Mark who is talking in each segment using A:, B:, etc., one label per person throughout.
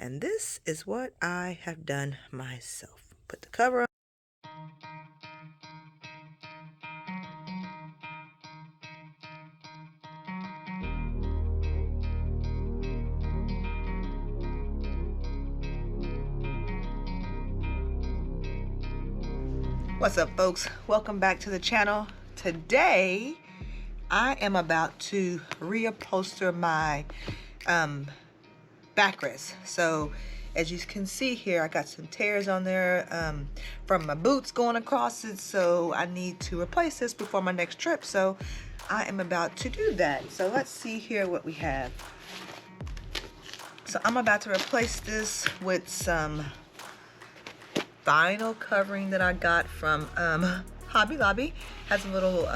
A: And this is what I have done myself. Put the cover on. What's up, folks? Welcome back to the channel. Today I am about to reupholster my backrest. So as you can see here, I got some tears on there from my boots going across it, so I need to replace this before my next trip. So I am about to do that. So let's see here what we have. So I'm about to replace this with some vinyl covering that I got from Hobby Lobby. Has a little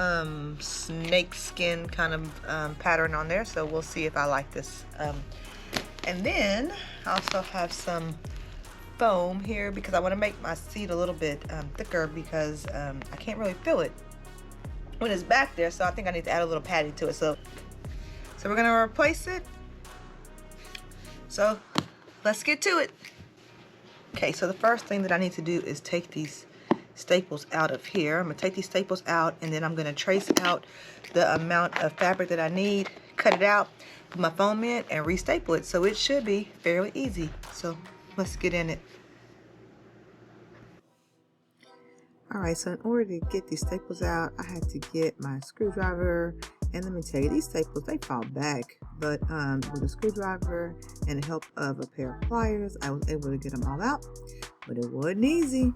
A: snake skin kind of pattern on there, so we'll see if I like this. And then I also have some foam here because I want to make my seat a little bit thicker because I can't really feel it when it's back there, so I think I need to add a little padding to it. So we're gonna replace it. So let's get to it. Okay, so the first thing that I need to do is take these staples out of here. I'm gonna take these staples out, and then I'm gonna trace out the amount of fabric that I need, cut it out, put my foam in, and restaple it. So it should be fairly easy. So let's get in it. All right, so in order to get these staples out, I had to get my screwdriver. And let me tell you, these staples, they fall back. But with a screwdriver and the help of a pair of pliers, I was able to get them all out. But it wasn't easy.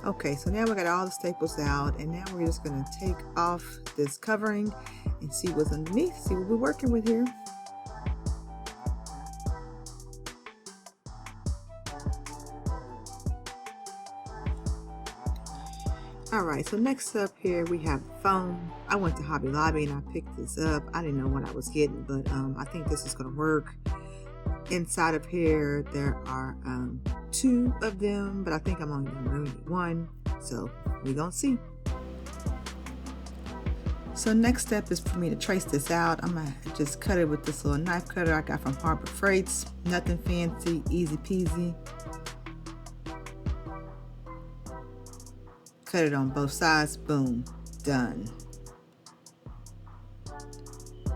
A: Okay, so now we got all the staples out, and now we're just going to take off this covering and see what's underneath, see what we're working with here. Alright, so next up here we have foam. I went to Hobby Lobby and I picked this up. I didn't know what I was getting, but I think this is going to work. Inside of here there are 2 of them, but I think I'm only gonna really need 1, so we're gonna see. So next step is for me to trace this out. I'm gonna just cut it with this little knife cutter I got from Harbor Freights. Nothing fancy, easy peasy. Cut it on both sides, boom, done.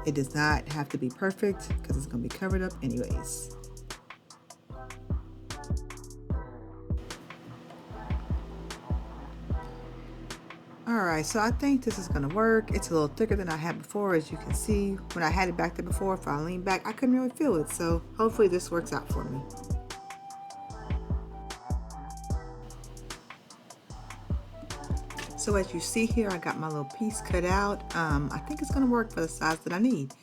A: It does not have to be perfect because it's going to be covered up anyways. Alright, so I think this is going to work. It's a little thicker than I had before, as you can see. When I had it back there before, if I leaned back, I couldn't really feel it. So hopefully this works out for me. So as you see here, I got my little piece cut out. I think it's going to work for the size that I need.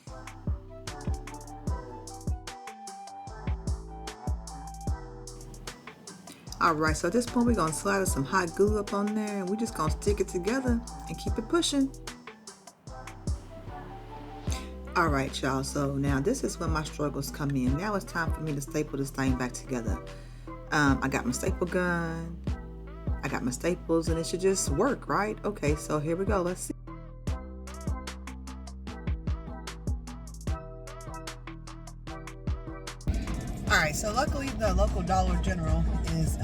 A: Alright, so at this point we're going to slide some hot glue up on there, and we're just going to stick it together and keep it pushing. Alright y'all, so now this is when my struggles come in. Now it's time for me to staple this thing back together. I got my staple gun. I got my staples, and it should just work, right? Okay, so here we go. Let's see. All right, so luckily the local Dollar General is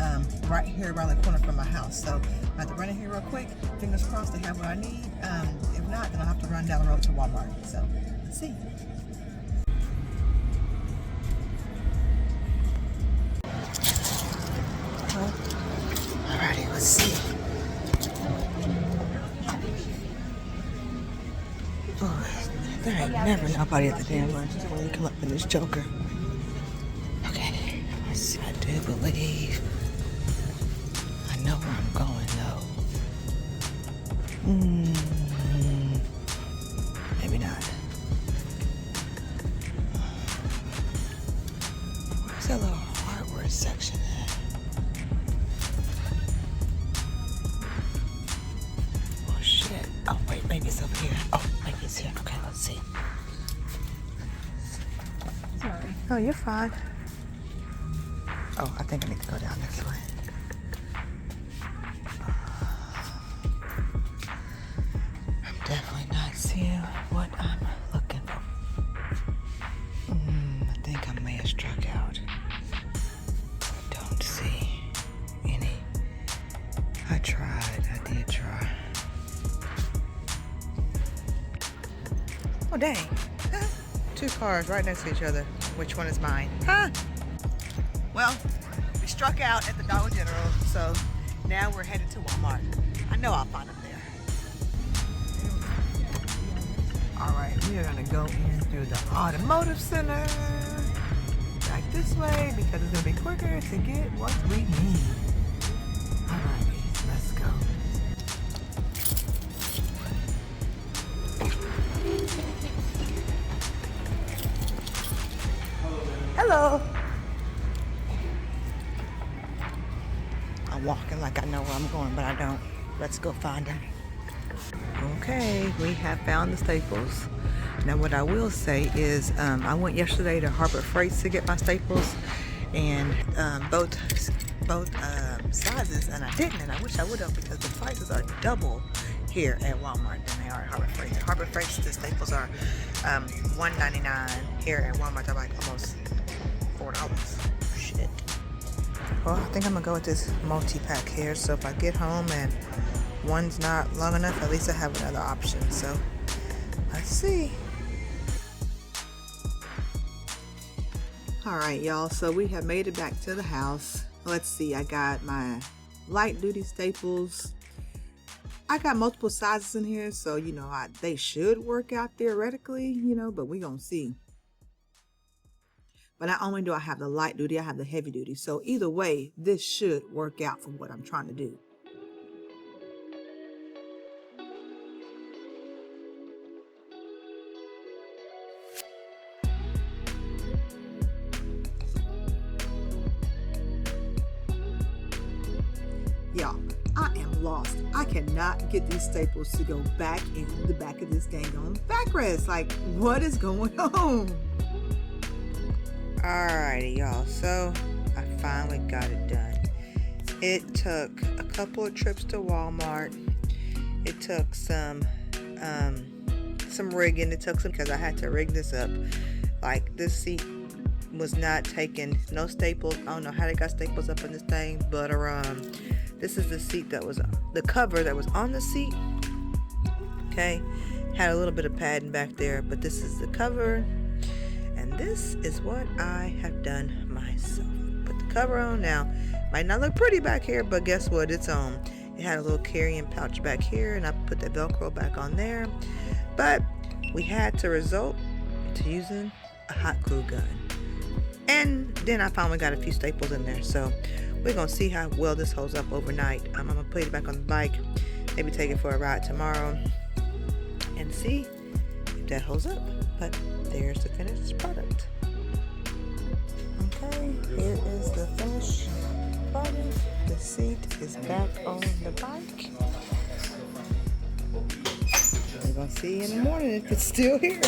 A: right here around the corner from my house. So I have to run in here real quick. Fingers crossed they have what I need. If not, then I'll have to run down the road to Walmart. So let's see. Alrighty, let's see. Oh, there ain't never nobody at the damn register when you come up in this joker. Okay, let's see. I do believe I know where I'm going though. Maybe not. Where's that little hardware section at? Oh shit. Oh wait, maybe it's over here. Oh, maybe it's here. Okay, let's see. Oh, you're fine. Oh, I think I need to go down this way. I'm definitely not seeing what I'm looking for. I think I may have struck out. I don't see any. I tried. I did try. Oh, dang. Huh? 2 cars right next to each other. Which one is mine? Huh? Well, we struck out at the Dollar General, so now we're headed to Walmart. I know I'll find them there. All right, we are gonna go in through the automotive center. Back this way because it's gonna be quicker to get what we need. All righty, let's go. Hello. I'm walking like I know where I'm going, but I don't. Let's go find them. Okay, we have found the Staples. Now what I will say is I went yesterday to Harbor Freight to get my Staples, and both sizes, and I didn't, and I wish I would have, because the prices are double here at Walmart than they are at Harbor Freight. At Harbor Freight, the Staples are $1.99. Here at Walmart, they're like almost $4. Shit. Well, I think I'm gonna go with this multi-pack here, so if I get home and one's not long enough, at least I have another option. So let's see. All right, y'all, so we have made it back to the house. Let's see, I got my light duty Staples. I got multiple sizes in here, so you know, they should work out theoretically, you know, but we gonna see. But not only do I have the light duty, I have the heavy duty. So either way, this should work out for what I'm trying to do. Y'all, I am lost. I cannot get these Staples to go back in the back of this dang on backrest. Like, what is going on? Alrighty, y'all, so I finally got it done. It took a couple of trips to Walmart. It took some rigging. It took some, because I had to rig this up. Like, this seat was not taking no staples. I don't know how they got staples up in this thing, but this is the seat that was, the cover that was on the seat. Okay, had a little bit of padding back there, but this is the cover. And this is what I have done myself. Put the cover on now. Might not look pretty back here, but guess what? It's on. It had a little carrying pouch back here, and I put the Velcro back on there. But we had to resort to using a hot glue gun. And then I finally got a few staples in there. So we're going to see how well this holds up overnight. I'm going to put it back on the bike. Maybe take it for a ride tomorrow. And see if that holds up. But there's the finished product. Okay, here is the finished product. The seat is back on the bike. We're gonna see in the morning if it's still here.